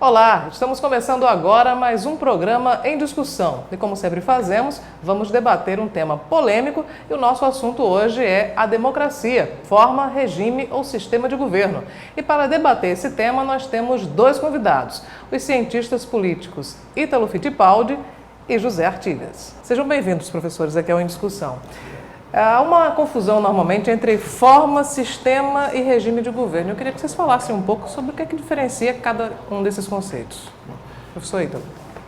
Olá, estamos começando agora mais um programa em discussão e, como sempre fazemos, vamos debater um tema polêmico e o nosso assunto hoje é a democracia, forma, regime ou sistema de governo. E para debater esse tema nós temos dois convidados, os cientistas políticos Ítalo Fittipaldi e José Artigas. Sejam bem-vindos, professores, aqui ao Em Discussão. Há uma confusão normalmente entre forma, sistema e regime de governo. Eu queria que vocês falassem um pouco sobre o que é que diferencia cada um desses conceitos. Professor Ítalo.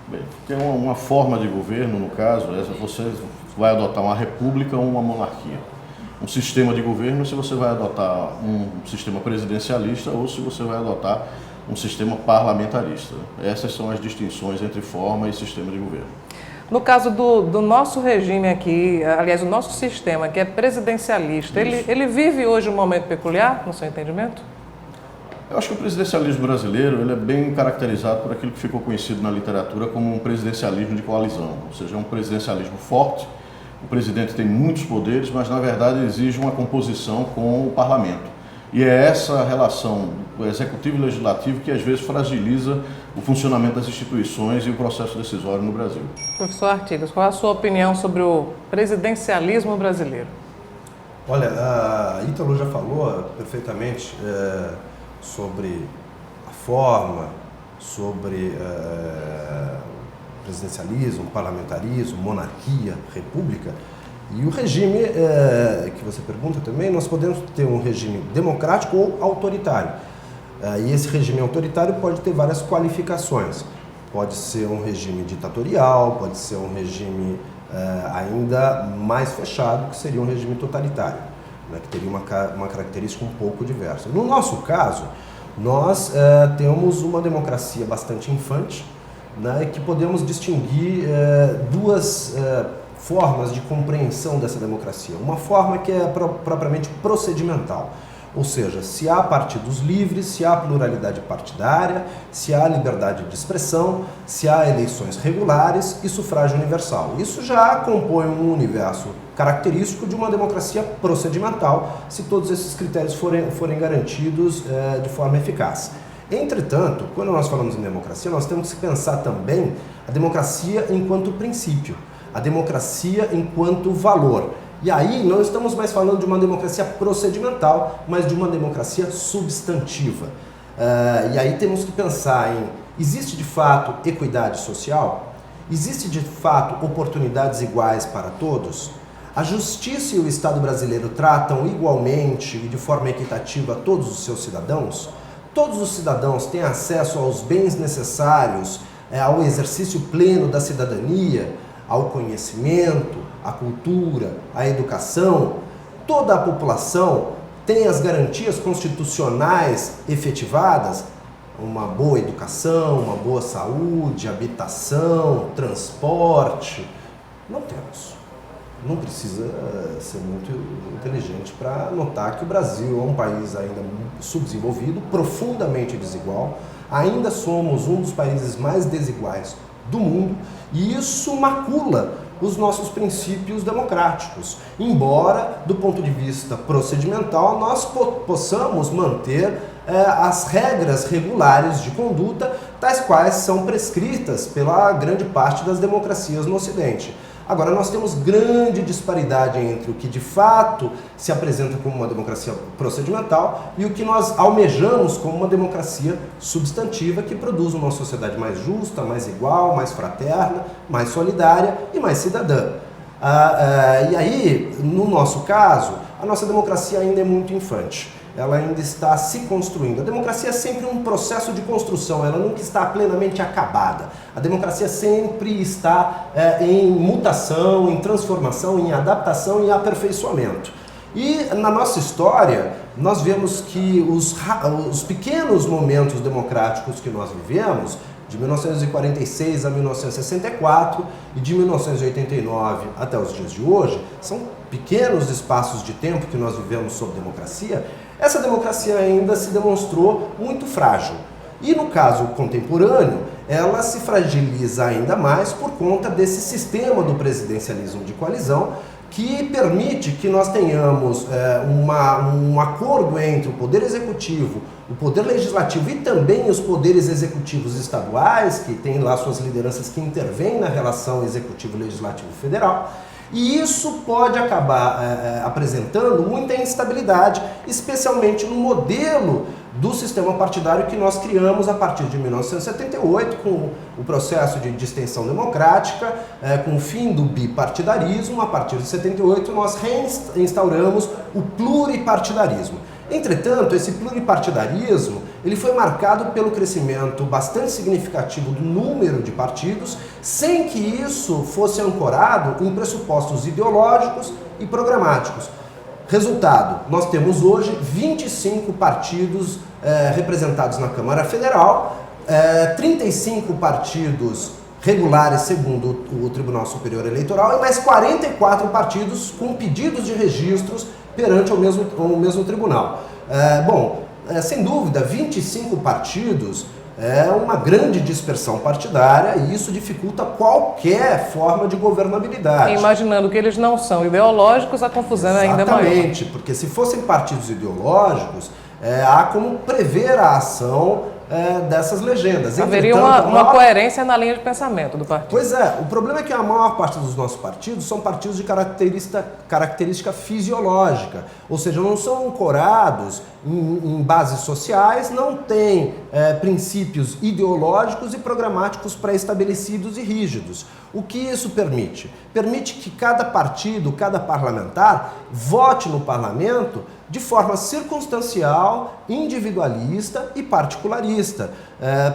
Bem, tem uma forma de governo, no caso, você vai adotar uma república ou uma monarquia. Um sistema de governo, se você vai adotar um sistema presidencialista ou se você vai adotar um sistema parlamentarista. Essas são as distinções entre forma e sistema de governo. No caso do nosso regime aqui, aliás, o nosso sistema, que é presidencialista, ele vive hoje um momento peculiar, no seu entendimento? Eu acho que o presidencialismo brasileiro ele é bem caracterizado por aquilo que ficou conhecido na literatura como um presidencialismo de coalizão, ou seja, um presidencialismo forte. O presidente tem muitos poderes, mas na verdade exige uma composição com o parlamento. E é essa relação do executivo e legislativo que às vezes fragiliza o funcionamento das instituições e o processo decisório no Brasil. Professor Artigas, qual é a sua opinião sobre o presidencialismo brasileiro? Olha, a Ítalo já falou perfeitamente sobre a forma, sobre presidencialismo, parlamentarismo, monarquia, república. E o regime que você pergunta também, nós podemos ter um regime democrático ou autoritário. E esse regime autoritário pode ter várias qualificações. Pode ser um regime ditatorial, pode ser um regime ainda mais fechado, que seria um regime totalitário, né, que teria uma característica um pouco diversa. No nosso caso, nós temos uma democracia bastante infante, né, que podemos distinguir duas formas de compreensão dessa democracia. Uma forma que é propriamente procedimental, ou seja, se há partidos livres, se há pluralidade partidária, se há liberdade de expressão, se há eleições regulares e sufrágio universal. Isso já compõe um universo característico de uma democracia procedimental, se todos esses critérios forem garantidos de forma eficaz. Entretanto, quando nós falamos em democracia, nós temos que pensar também a democracia enquanto princípio, a democracia enquanto valor. E aí não estamos mais falando de uma democracia procedimental, mas de uma democracia substantiva. E aí temos que pensar em, existe de fato equidade social? Existe de fato oportunidades iguais para todos? A justiça e o Estado brasileiro tratam igualmente e de forma equitativa todos os seus cidadãos? Todos os cidadãos têm acesso aos bens necessários ao exercício pleno da cidadania, ao conhecimento, à cultura, à educação? Toda a população tem as garantias constitucionais efetivadas? Uma boa educação, uma boa saúde, habitação, transporte? Não temos. Não precisa ser muito inteligente para notar que o Brasil é um país ainda subdesenvolvido, profundamente desigual. Ainda somos um dos países mais desiguais do mundo, e isso macula os nossos princípios democráticos, embora, do ponto de vista procedimental, nós possamos manter as regras regulares de conduta, tais quais são prescritas pela grande parte das democracias no Ocidente. Agora, nós temos grande disparidade entre o que de fato se apresenta como uma democracia procedimental e o que nós almejamos como uma democracia substantiva que produz uma sociedade mais justa, mais igual, mais fraterna, mais solidária e mais cidadã. E aí, no nosso caso, a nossa democracia ainda é muito infante. Ela ainda está se construindo. A democracia é sempre um processo de construção, ela nunca está plenamente acabada. A democracia sempre está em mutação, em transformação, em adaptação e aperfeiçoamento. E na nossa história, nós vemos que os pequenos momentos democráticos que nós vivemos, de 1946 a 1964 e de 1989 até os dias de hoje, são pequenos espaços de tempo que nós vivemos sob democracia. Essa democracia ainda se demonstrou muito frágil. E no caso contemporâneo, ela se fragiliza ainda mais por conta desse sistema do presidencialismo de coalizão, que permite que nós tenhamos um acordo entre o Poder Executivo, o Poder Legislativo e também os poderes executivos estaduais, que têm lá suas lideranças que intervêm na relação Executivo-Legislativo Federal. E isso pode acabar apresentando muita instabilidade, especialmente no modelo do sistema partidário que nós criamos a partir de 1978, com o processo de distensão democrática, com o fim do bipartidarismo. A partir de 78 nós reinstauramos o pluripartidarismo. Entretanto, esse pluripartidarismo ele foi marcado pelo crescimento bastante significativo do número de partidos, sem que isso fosse ancorado em pressupostos ideológicos e programáticos. Resultado, nós temos hoje 25 partidos representados na Câmara Federal, 35 partidos regulares segundo o Tribunal Superior Eleitoral e mais 44 partidos com pedidos de registros perante o mesmo tribunal. Sem dúvida, 25 partidos é uma grande dispersão partidária e isso dificulta qualquer forma de governabilidade. Imaginando que eles não são ideológicos, a confusão é ainda maior. Exatamente, porque se fossem partidos ideológicos, há como prever a ação dessas legendas. Haveria uma coerência na linha de pensamento do partido. Pois é, o problema é que a maior parte dos nossos partidos são partidos de característica fisiológica, ou seja, não são ancorados em bases sociais, não têm princípios ideológicos e programáticos pré-estabelecidos e rígidos. O que isso permite? Permite que cada partido, cada parlamentar, vote no parlamento de forma circunstancial, individualista e particularista,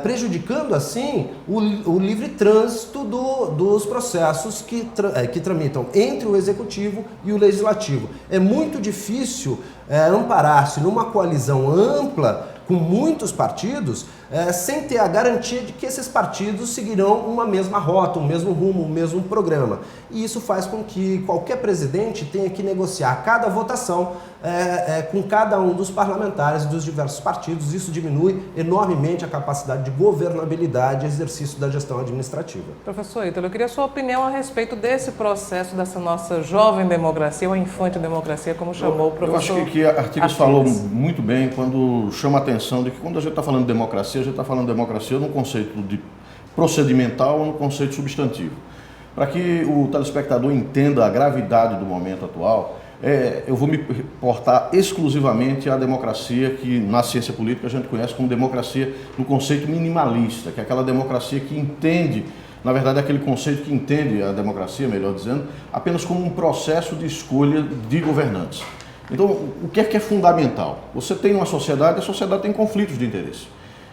prejudicando assim o livre trânsito dos processos que tramitam entre o Executivo e o Legislativo. É muito difícil amparar-se numa coalizão ampla com muitos partidos, sem ter a garantia de que esses partidos seguirão uma mesma rota, um mesmo rumo, um mesmo programa. E isso faz com que qualquer presidente tenha que negociar cada votação com cada um dos parlamentares dos diversos partidos. Isso diminui enormemente a capacidade de governabilidade e exercício da gestão administrativa. Professor Ítalo, eu queria a sua opinião a respeito desse processo, dessa nossa jovem democracia, ou infante democracia, como chamou o professor. Eu acho que Artigas falou muito bem quando chama a atenção de que quando a gente está falando de democracia, a gente está falando de democracia no conceito de procedimental ou no conceito substantivo. Para que o telespectador entenda a gravidade do momento atual, eu vou me portar exclusivamente à democracia que na ciência política a gente conhece como democracia no conceito minimalista, que é aquela democracia que entende, na verdade, aquele conceito que entende a democracia, melhor dizendo, apenas como um processo de escolha de governantes. Então, o que é fundamental? Você tem uma sociedade, a sociedade tem conflitos de interesse.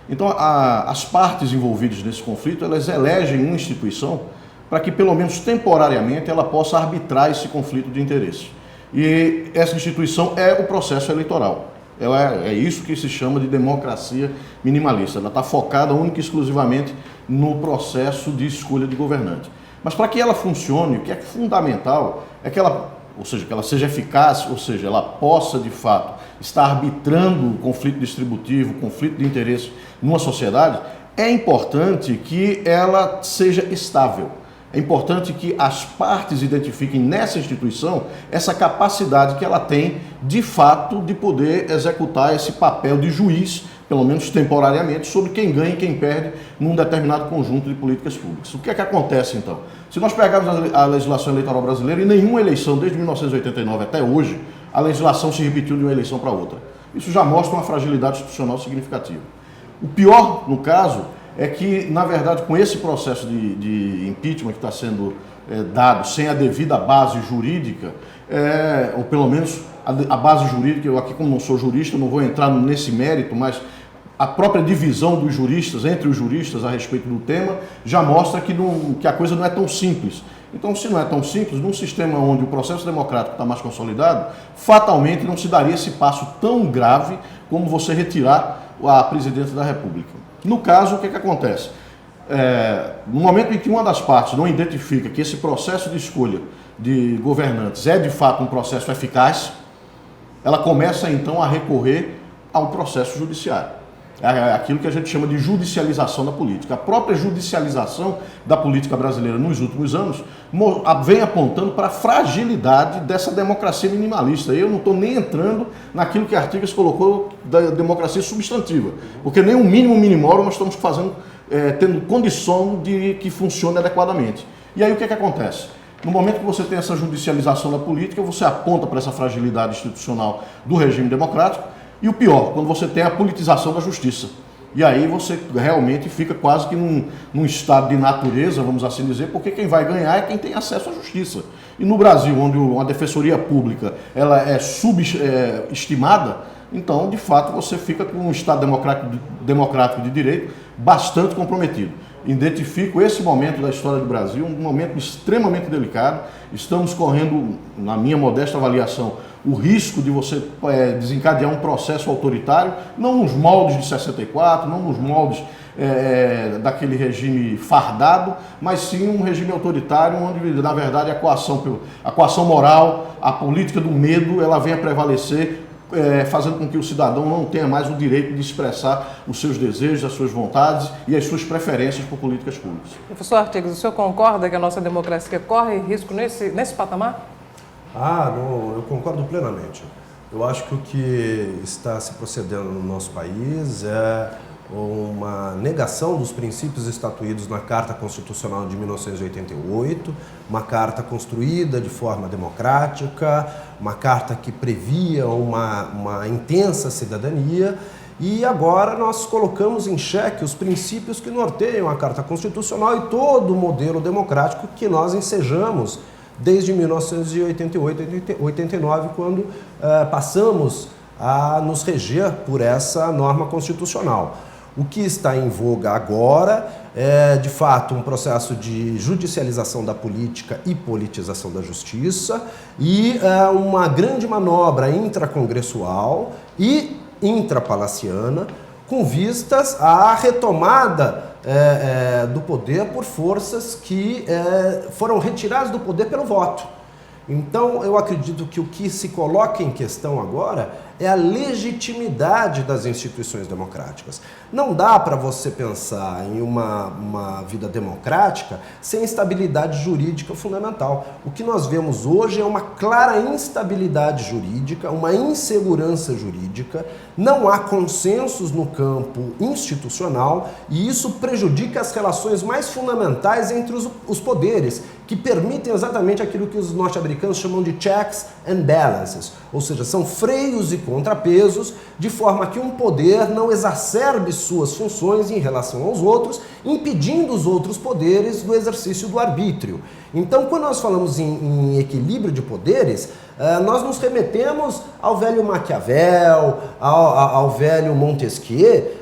Então, as partes envolvidas nesse conflito, elas elegem uma instituição para que, pelo menos temporariamente, ela possa arbitrar esse conflito de interesse. E essa instituição é o processo eleitoral. É isso que se chama de democracia minimalista. Ela está focada única e exclusivamente no processo de escolha de governante. Mas para que ela funcione, o que é fundamental é que ela seja eficaz, ou seja, ela possa de fato estar arbitrando o conflito distributivo, o conflito de interesse numa sociedade. É importante que ela seja estável. É importante que as partes identifiquem nessa instituição essa capacidade que ela tem, de fato, de poder executar esse papel de juiz, pelo menos temporariamente, sobre quem ganha e quem perde num determinado conjunto de políticas públicas. O que é que acontece, então? Se nós pegarmos a legislação eleitoral brasileira, em nenhuma eleição, desde 1989 até hoje, a legislação se repetiu de uma eleição para outra. Isso já mostra uma fragilidade institucional significativa. O pior, no caso, é que, na verdade, com esse processo de impeachment que está sendo dado sem a devida base jurídica, ou pelo menos a base jurídica, eu aqui como não sou jurista, não vou entrar nesse mérito, mas a própria divisão dos juristas, entre os juristas a respeito do tema, já mostra que a coisa não é tão simples. Então, se não é tão simples, num sistema onde o processo democrático está mais consolidado, fatalmente não se daria esse passo tão grave como você retirar a presidência da República. No caso, o que acontece? No momento em que uma das partes não identifica que esse processo de escolha de governantes é de fato um processo eficaz, ela começa então a recorrer ao processo judiciário. aquilo que a gente chama de judicialização da política. A própria judicialização da política brasileira nos últimos anos vem apontando para a fragilidade dessa democracia minimalista. Eu não estou nem entrando naquilo que Artigas colocou da democracia substantiva, porque nem o mínimo minimorum nós estamos fazendo, tendo condição de que funcione adequadamente. E aí o que acontece? No momento que você tem essa judicialização da política, você aponta para essa fragilidade institucional do regime democrático. E o pior, quando você tem a politização da justiça. E aí você realmente fica quase que num estado de natureza, vamos assim dizer, porque quem vai ganhar é quem tem acesso à justiça. E no Brasil, onde uma defensoria pública ela é subestimada, então, de fato, você fica com um Estado democrático de direito bastante comprometido. Identifico esse momento da história do Brasil, um momento extremamente delicado. Estamos correndo, na minha modesta avaliação, o risco de você desencadear um processo autoritário, não nos moldes de 64, não nos moldes daquele regime fardado, mas sim um regime autoritário onde, na verdade, a coação moral, a política do medo, ela vem a prevalecer, fazendo com que o cidadão não tenha mais o direito de expressar os seus desejos, as suas vontades e as suas preferências por políticas públicas. Professor Artigas, o senhor concorda que a nossa democracia corre risco nesse patamar? Não, eu concordo plenamente. Eu acho que o que está se procedendo no nosso país é uma negação dos princípios estatuídos na Carta Constitucional de 1988, uma carta construída de forma democrática, uma carta que previa uma intensa cidadania, e agora nós colocamos em xeque os princípios que norteiam a Carta Constitucional e todo o modelo democrático que nós ensejamos desde 1988, 89, quando passamos a nos reger por essa norma constitucional. O que está em voga agora é, de fato, um processo de judicialização da política e politização da justiça e uma grande manobra intracongressual e intrapalaciana com vistas à retomada do poder por forças que foram retiradas do poder pelo voto. Então, eu acredito que o que se coloca em questão agora é a legitimidade das instituições democráticas. Não dá para você pensar em uma vida democrática sem estabilidade jurídica fundamental. O que nós vemos hoje é uma clara instabilidade jurídica, uma insegurança jurídica, não há consensos no campo institucional e isso prejudica as relações mais fundamentais entre os poderes, que permitem exatamente aquilo que os norte-americanos chamam de checks and balances, ou seja, são freios e contrapesos, de forma que um poder não exacerbe suas funções em relação aos outros, impedindo os outros poderes do exercício do arbítrio. Então, quando nós falamos em equilíbrio de poderes, nós nos remetemos ao velho Maquiavel, ao velho Montesquieu,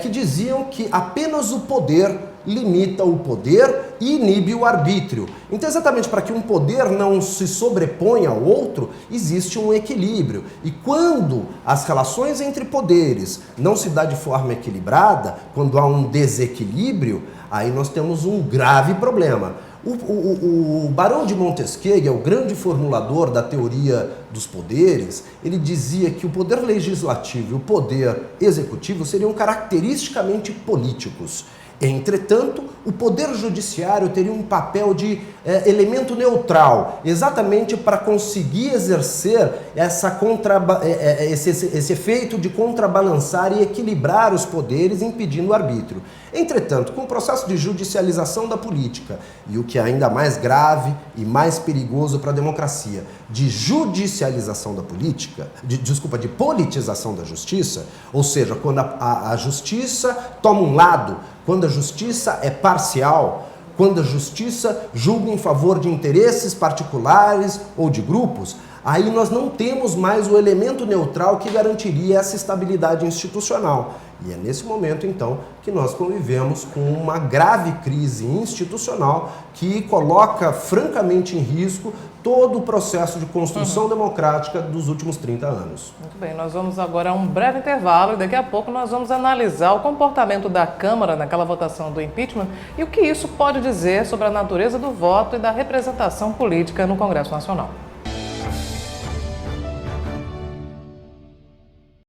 que diziam que apenas o poder limita o poder e inibe o arbítrio. Então, exatamente para que um poder não se sobreponha ao outro, existe um equilíbrio. E quando as relações entre poderes não se dá de forma equilibrada, quando há um desequilíbrio, aí nós temos um grave problema. O Barão de Montesquieu, que é o grande formulador da teoria dos poderes, ele dizia que o poder legislativo e o poder executivo seriam caracteristicamente políticos. Entretanto, o Poder Judiciário teria um papel de elemento neutral, exatamente para conseguir exercer esse efeito de contrabalançar e equilibrar os poderes, impedindo o arbítrio. Entretanto, com o processo de judicialização da política e o que é ainda mais grave e mais perigoso para a democracia, de judicialização da política, de politização da justiça, ou seja, quando a justiça toma um lado, quando a justiça é parcial, quando a justiça julga em favor de interesses particulares ou de grupos, aí nós não temos mais o elemento neutral que garantiria essa estabilidade institucional. E é nesse momento, então, que nós convivemos com uma grave crise institucional que coloca francamente em risco todo o processo de construção democrática dos últimos 30 anos. Muito bem, nós vamos agora a um breve intervalo e daqui a pouco nós vamos analisar o comportamento da Câmara naquela votação do impeachment e o que isso pode dizer sobre a natureza do voto e da representação política no Congresso Nacional.